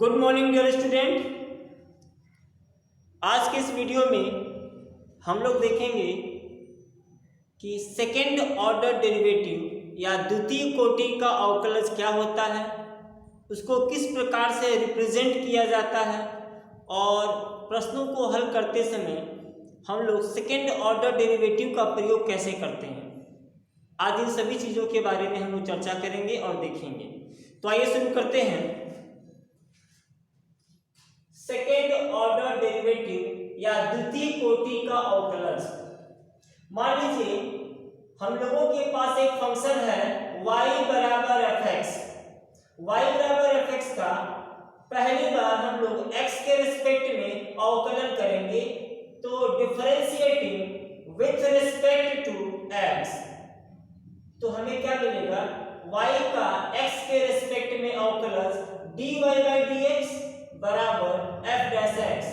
Good morning dear student. आज के इस वीडियो में हम लोग देखेंगे कि सेकेंड ऑर्डर डेरिवेटिव या द्वितीय कोटि का अवकलज क्या होता है, उसको किस प्रकार से रिप्रेजेंट किया जाता है और प्रश्नों को हल करते समय हम लोग सेकेंड ऑर्डर डेरिवेटिव का प्रयोग कैसे करते हैं। आज इन सभी चीज़ों के बारे में हम लोग चर्चा करेंगे और देखेंगे। तो आइए शुरू करते हैं। सेकेंड ऑर्डर डेरिवेटिव या द्वितीय कोटि का अवकलज। मान लीजिए हम लोगों के पास एक फंक्शन है y बराबर fx। y बराबर fx का पहली बार हम लोग x के रिस्पेक्ट में अवकलन करेंगे, तो differentiating with respect to x, तो हमें क्या मिलेगा, y का x के रिस्पेक्ट में अवकलज dy बाई dx बराबर f डैश x।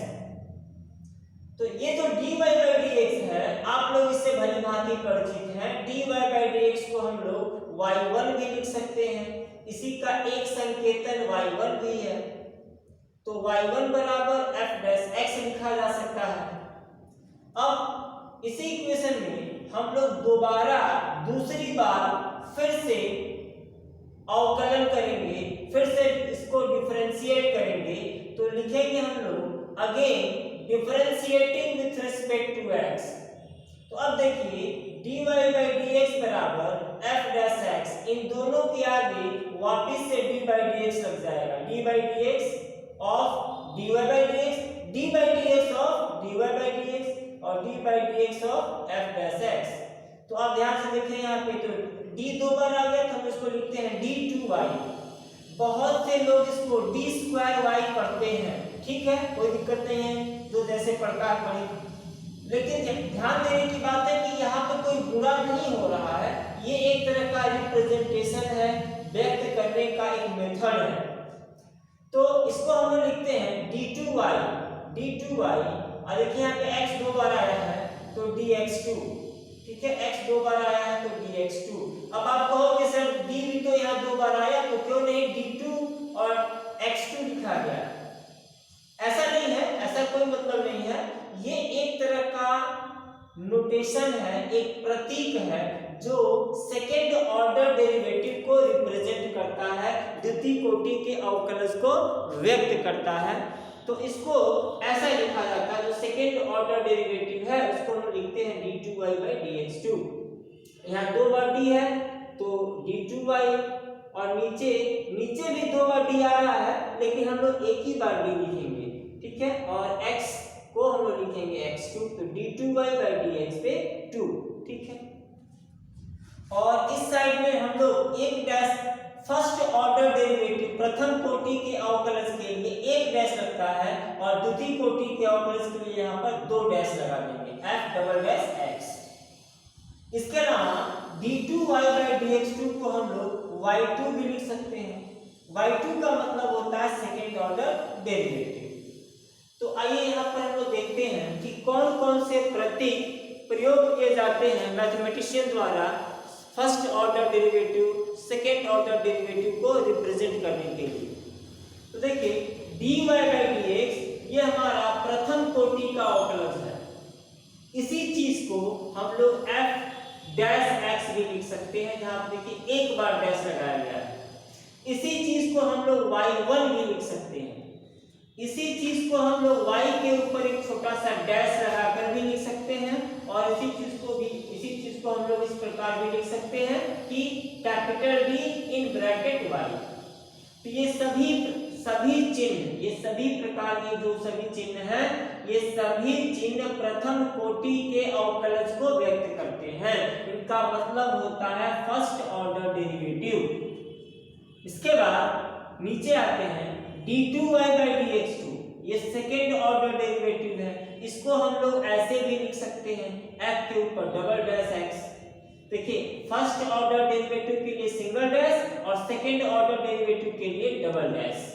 तो ये जो dy बाई dx है, आप लोग इससे भली भांति परिचित हैं। dy बाई dx को हम लोग y1 भी लिख सकते हैं, इसी का एक संकेतन y1 भी है, तो y1 बराबर f डैश x लिखा जा सकता है। अब इसी इक्वेशन में हम लोग दोबारा दूसरी बार फिर से अवकलन करेंगे, फिर से इसको डिफरेंशिएट करेंगे, तो लिखेंगे हम लोग again differentiating with respect to x। तो अब देखिए dy बाई dx बराबर f डैश x, इन दोनों के आगे वापिस से d बाई dx लग जाएगा। d by dx of dy by dx, d by dx of dy by dx और d by dx of f dash x। तो आप ध्यान से देखें यहाँ पे, तो d दो बार आ गया, तो हम इसको लिखते हैं d2y। बहुत से लोग इसको d स्क्वायर y पढ़ते हैं, ठीक है, कोई दिक्कत नहीं है, जो जैसे पढ़ता है पढ़े। लेकिन ध्यान देने की बात है कि यहाँ पे कोई बुरा नहीं हो रहा है, ये एक तरह का रिप्रेजेंटेशन है, व्यक्त करने का एक मेथड है। तो इसको हम लोग लिखते हैं d2y, और देखिए यहाँ पे x दो बार आया है तो dx2, ठीक है, x दो बार आया है तो dx2। अब आप कहोगे सर d भी तो यहाँ दो बार आया, तो क्यों नहीं d2 और x2 लिखा गया। ऐसा नहीं है, ऐसा कोई मतलब नहीं है, ये एक तरह का नोटेशन है, एक प्रतीक है जो सेकेंड ऑर्डर डेरिवेटिव को रिप्रेजेंट करता है, द्वितीय कोटि के अवकलज को व्यक्त करता है। तो इसको ऐसा लिखा जाता है, जो सेकेंड ऑर्डर डेरिवेटिव है उसको हम लिखते हैं d2y बाई dx2। यहाँ दो बार d है तो d2y, और नीचे भी दो बार d आ रहा है, लेकिन हम लोग एक ही बार d लिखेंगे, ठीक है, और x को हम लोग लिखेंगे x2, तो d2y बाई dx पे 2, ठीक है। और इस साइड में हम लोग एक डैश, फर्स्ट ऑर्डर डेरिवेटिव प्रथम कोटि के अवकलज के लिए एक डैश लगता है, और द्वितीय कोटि के अवकलज के लिए यहाँ पर दो डैश लगा देंगे, f डबल डैश x। इसके अलावा d2y बाई dx2 को हम लोग y2 भी लिख सकते हैं। y2 का मतलब होता है सेकेंड ऑर्डर डेरिवेटिव। तो आइए यहाँ पर हम लोग देखते हैं कि कौन कौन से प्रतीक प्रयोग किए जाते हैं मैथमेटिशियन द्वारा first order derivative, second order derivative को रिप्रेजेंट करने के लिए। तो देखिए dy बाई dx ये हमारा प्रथम कोटि का अवकलज है। इसी चीज को हम लोग f डैश x भी लिख सकते हैं, जहां आप देखिए एक बार डैश लगाया गया है। इसी चीज को हम लोग y1 भी लिख सकते हैं। इसी चीज को हम लोग y के ऊपर एक छोटा सा डैश लगाकर भी लिख सकते हैं, और इसी चीज को हम लोग इस प्रकार भी लिख सकते हैं कि capital D in bracket y। तो ये सभी चिन्ह, ये सभी प्रकार के जो सभी चिन्ह हैं, ये सभी चिन्ह प्रथम कोटि के अवकलज को व्यक्त करते हैं। इनका मतलब होता है फर्स्ट ऑर्डर डेरिवेटिव। इसके बाद नीचे आते हैं d2y बाई dx2, ये सेकेंड ऑर्डर डेरिवेटिव है, इसको हम लोग ऐसे भी लिख सकते हैं, f के ऊपर डबल डैश x। देखिए फर्स्ट ऑर्डर डेरिवेटिव के लिए सिंगल डैश और सेकेंड ऑर्डर डेरिवेटिव के लिए double dash.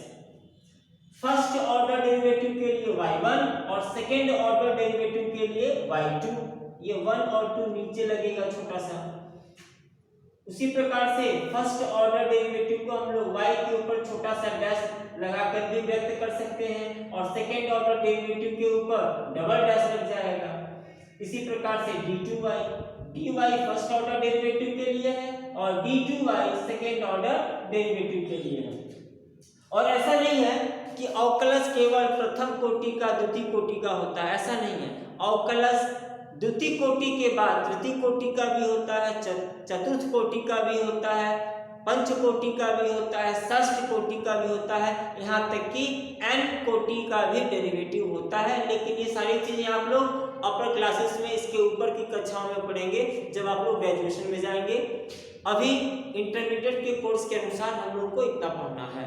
First order derivative के लिए y1 और सेकेंड ऑर्डर डेरिवेटिव के लिए y2, ये 1 और 2 नीचे लगेगा छोटा सा। उसी प्रकार से फर्स्ट ऑर्डर डेरिवेटिव को हम लोग y के ऊपर छोटा सा डैश लगाकर भी व्यक्त कर सकते हैं और सेकेंड ऑर्डर डेरिवेटिव के ऊपर डबल डैश लग जाएगा। इसी प्रकार से dy फर्स्ट ऑर्डर डेरिवेटिव के लिए है और d2y सेकेंड ऑर्डर डेरिवेटिव के लिए है। और ऐसा नहीं है कि अवकलज केवल प्रथम कोटि का द्वितीय कोटि का होता है, ऐसा नहीं है। अवकलज द्वितीय कोटि के बाद तृतीय कोटि का भी होता है, चतुर्थ कोटि का भी होता है, पंच कोटि का भी होता है, षष्ठ कोटि का भी होता है, यहाँ तक कि n कोटि का भी डेरिवेटिव होता है। लेकिन ये सारी चीजें आप लोग अपर क्लासेस में इसके ऊपर की कक्षाओं में पढ़ेंगे जब आप लोग ग्रेजुएशन में जाएंगे। अभी इंटरमीडिएट के कोर्स के अनुसार हम लोग को इतना पढ़ना है।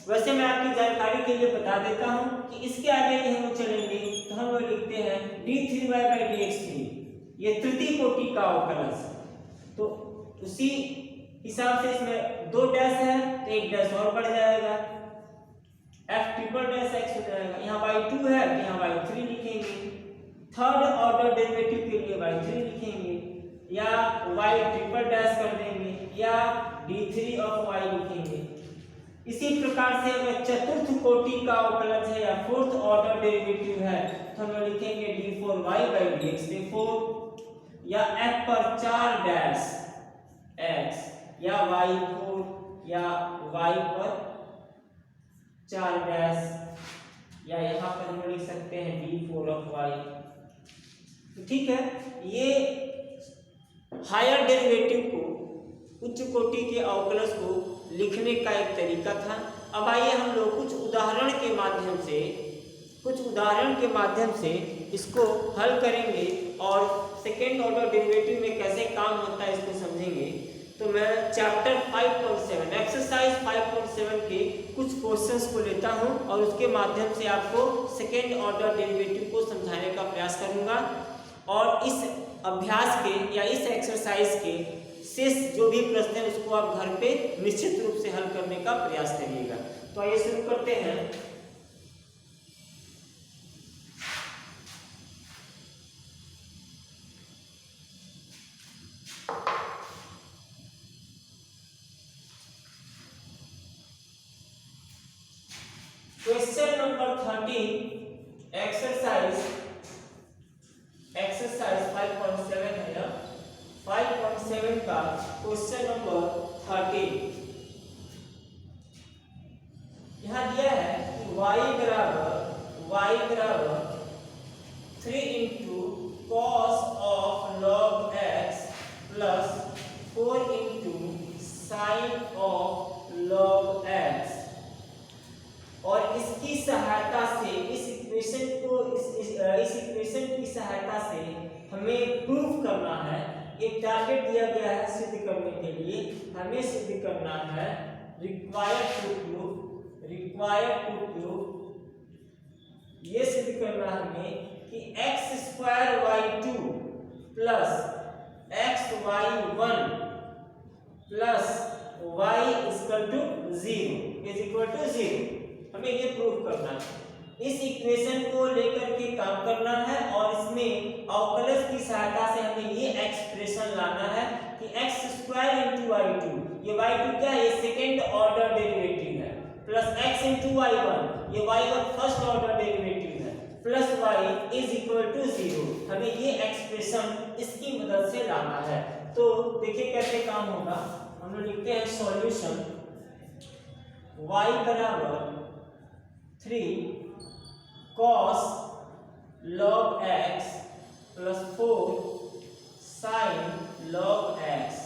वैसे मैं आपकी जानकारी के लिए बता देता हूं कि इसके आगे भी हम चलेंगे तो हम लोग लिखते हैं d3y/dx3, ये तृतीय कोटि का अवकलज। तो उसी हिसाब से इसमें दो डैश है तो एक डैश और बढ़ जाएगा, f ट्रिपल डैश x हो जाएगा। यहाँ y2 है तो यहाँ y3 लिखेंगे, थर्ड ऑर्डर डेरिवेटिव के लिए y3 लिखेंगे या y ट्रिपल डैश कर देंगे या d3 ऑफ y लिखेंगे। इसी प्रकार से अगर चतुर्थ कोटि का अवकलज है या फोर्थ ऑर्डर डेरिवेटिव है तो हम लिखेंगे d4y/dx, या f पर 4 डैश x या y4 या y पर 4 डैश, या यहाँ पर हम लिख सकते हैं d4 ऑफ y। तो ठीक है, ये हायर डेरिवेटिव को, उच्च कोटि के अवकलज को लिखने का एक तरीका था। अब आइए हम लोग कुछ उदाहरण के माध्यम से इसको हल करेंगे और सेकेंड ऑर्डर डेरिवेटिव में कैसे काम होता है इसको समझेंगे। तो मैं चैप्टर 5.7 एक्सरसाइज 5.7 के कुछ क्वेश्चंस को लेता हूं और उसके माध्यम से आपको सेकेंड ऑर्डर डेरिवेटिव को समझाने का प्रयास करूंगा। और इस अभ्यास के या इस एक्सरसाइज के शेष जो भी प्रश्न है उसको आप घर पे निश्चित रूप से हल करने का प्रयास करिएगा। तो आइए शुरू करते हैं। क्वेश्चन नंबर 13 एक्सरसाइज 5.7 है ना, 5.7 का क्वेश्चन नंबर 13। यहाँ दिया है कि y बराबर 3 into cos of log x plus 4 into sine of log x, और इसकी सहायता से इस इक्वेशन की सहायता से हमें प्रूव करना है। एक टारगेट दिया गया है सिद्ध करने के लिए, हमें सिद्ध करना है रिक्वायर्ड टू प्रूव ये सिद्ध करना हमें कि x² y2 plus xy1 plus y = 0 हमें ये प्रूव करना है। इस इक्वेशन को लेकर के काम करना है और इसमें अवकलज की सहायता से हमें ये एक्सप्रेशन लाना है कि x² × y2, ये y2 क्या है, ये सेकेंड ऑर्डर डेरिवेटिव है, प्लस x × y1, ये y1 फर्स्ट ऑर्डर डेरिवेटिव है, प्लस y = 0। हमें ये एक्सप्रेशन इसकी मदद से लाना है। तो देखिए कैसे काम होगा। हम लोग लिखते हैं सॉल्यूशन y बराबर 3 cos log x plus 4 sin log x।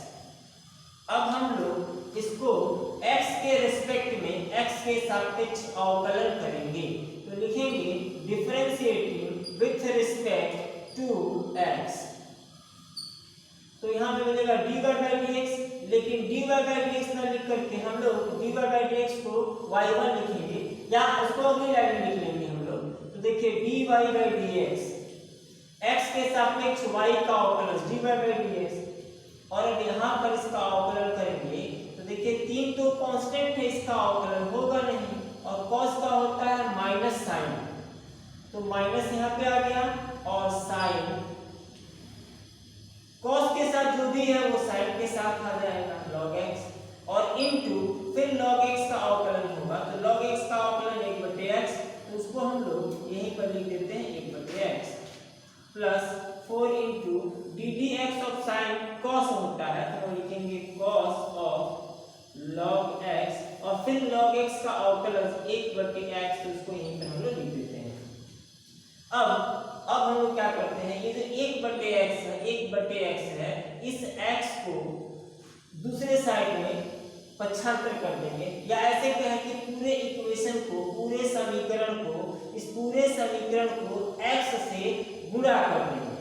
अब हम लोग इसको x के रिस्पेक्ट में x के सापेक्ष अवकलन करेंगे। तो लिखेंगे differentiating with respect to x। तो यहाँ पे मिलेगा dy/dx, लेकिन dy/dx ना लिख करके हम लोग dy/dx को y1 लिखेंगे या उसको अगली लाइन में लिख लेंगे हम लोग। तो देखिए dy/dx x के सापेक्ष y का अवकलन dy/dx, और अब यहाँ पर इसका अवकलन करेंगे तो देखिए 3 तो कांस्टेंट है, इसका अवकलन होगा नहीं, और cos का होता है माइनस साइन, तो माइनस यहाँ पे आ गया, और साइन cos के साथ जो भी है वो साइन के साथ आ जाएगा log x, और इनटू फिर log x का अवकलन होगा। तो log x का अवकलन plus 4 into D D x of sine cos होता है तो हम लिखेंगे कॉस ऑफ लॉग एक्स और फिर लॉग एक्स का अवकलन 1/x तो उसको यहीं पर हम लोग लिख देते हैं। अब हम लोग क्या करते हैं, ये जो 1/x है इस x को दूसरे साइड में पक्षांतर कर देंगे या ऐसे कहें कि पूरे इक्वेशन को पूरे समीकरण को x से गुणा कर देंगे।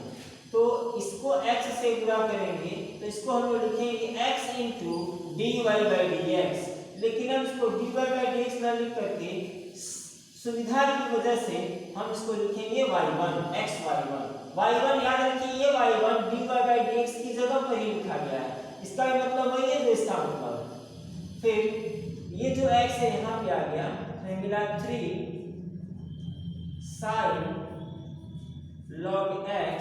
तो इसको x से गुणा करेंगे तो इसको हम लोग लिखेंगे x into dy by D x, लेकिन हम इसको dy बाई डी एक्स ना लिख करके सुविधा की वजह से हम इसको लिखेंगे y1 y1 याद रखिए ये y1 dy by D x की जगह पर ही लिखा गया है, इसका मतलब वही है जो इसका मतलब। फिर ये जो x है यहाँ पे आ गया हमें मिला 3 sin log x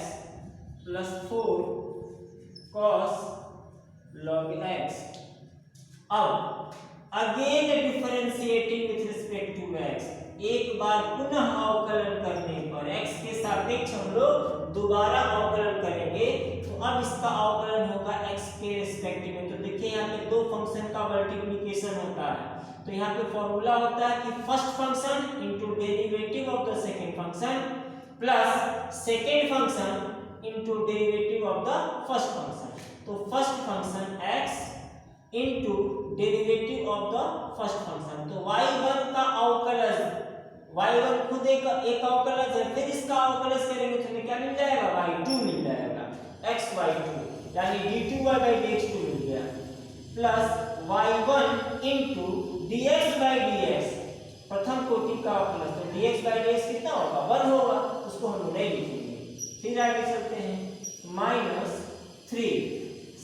plus 4 cos log x। अब again differentiating with respect to x, एक बार पुनः अवकलन करने पर x के सापेक्ष हम लोग दोबारा अवकलन करेंगे तो अब इसका अवकलन होगा x के रिस्पेक्टिव में। तो देखिए यहाँ पे दो फंक्शन का मल्टीप्लिकेशन होता है तो यहाँ पे फॉर्मूला होता है कि first function into derivative of the second function plus second function into derivative of the first function. तो first function x into derivative of the first function. तो y1 का अवकलज, y1 खुद एक अवकलज है, फिर इसका अवकलज करेंगे तो हमें क्या मिल जाएगा, y2 मिल जाएगा, xy2 यानी d2y बाई dx2 मिल गया plus y1 into dx by dx प्रथम कोटि का अवकलज। तो dx बाई dx कितना होगा, 1 होगा, उसको हम नहीं लिखेंगे। फिर आगे चलते हैं -3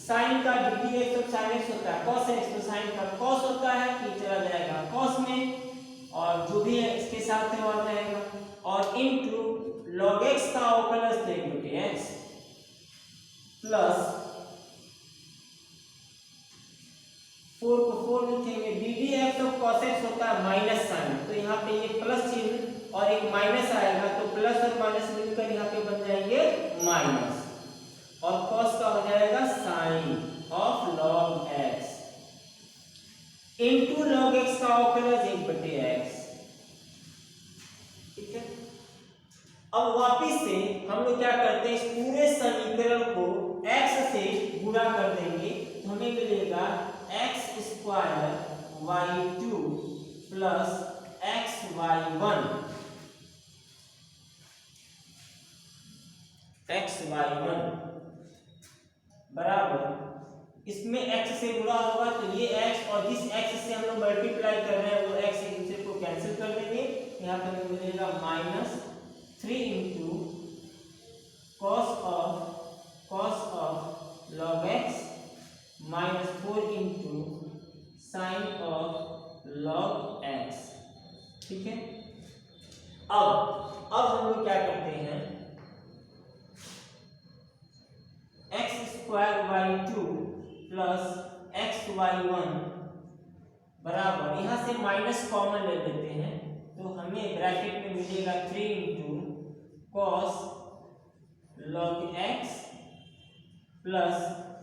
साइन का ddx तो sin x होता है, cos x तो sin का cos होता है, ये चला जाएगा cos में और जो भी है इसके साथ में आ जाएगा और इनटू log x का अवकलज तो 1/x प्लस 4 को 4 लिखेंगे, ddx तो cos x होता है माइनस साइन, तो यहाँ पे ये प्लस चिन्ह और एक माइनस आएगा तो प्लस और माइनस मिलकर यहाँ पे बन जाएंगे माइनस और cos का हो जाएगा sin of log x into log x का अवकलज 1/x। ठीक है, अब वापिस से हम लोग क्या करते हैं, इस पूरे समीकरण को x से गुणा कर देंगे तो हमें मिलेगा x² y2 प्लस xy1 बराबर, इसमें x से गुणा होगा तो ये x और जिस x से हम लोग मल्टीप्लाई कर रहे हैं वो x एक दूसरे को कैंसिल कर देंगे, यहाँ पे हमें मिलेगा -3 into cos of log x -4 into sin of log x। ठीक है, अब हम लोग क्या करते हैं, x² y2 प्लस xy1 बराबर, यहाँ से माइनस कॉमन ले लेते हैं तो हमें ब्रैकेट में मिलेगा 3 into cos log x plus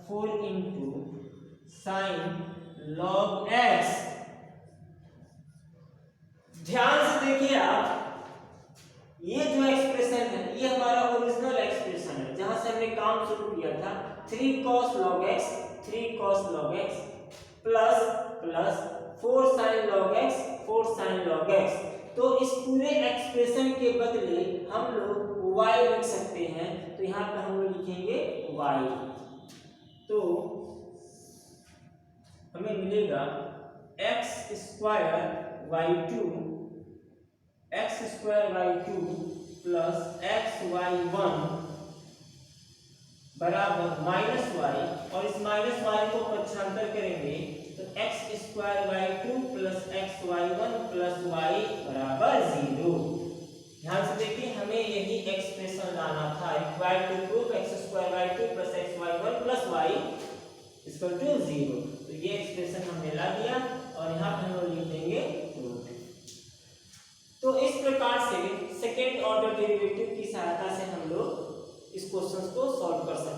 4 into sin log x। ध्यान से देखिए आप, ये जो एक्सप्रेशन है ये हमारा ओरिजिनल एक्सप्रेशन है जहां से हमने काम शुरू किया था, 3 cos log x plus 4 sin log x। तो इस पूरे एक्सप्रेशन के बदले हम लोग y लिख सकते हैं तो यहाँ पे हम लोग लिखेंगे y। तो हमें मिलेगा x² y2 प्लस xy1 बराबर -y और इस -y को पक्षांतर करेंगे तो x² y2 plus xy1 plus y बराबर 0। ध्यान से देखिए, हमें यही एक्सप्रेशन लाना था, equal to proof x² y2 plus xy1 plus y equal to 0। तो ये एक्सप्रेशन हमने ला दिया और यहाँ पे हम लोग लिख देंगे प्रूफ। तो इस प्रकार से सेकेंड ऑर्डर डेरिवेटिव की सहायता से हम लोग क्वेश्चन को सॉल्व कर सकते हैं।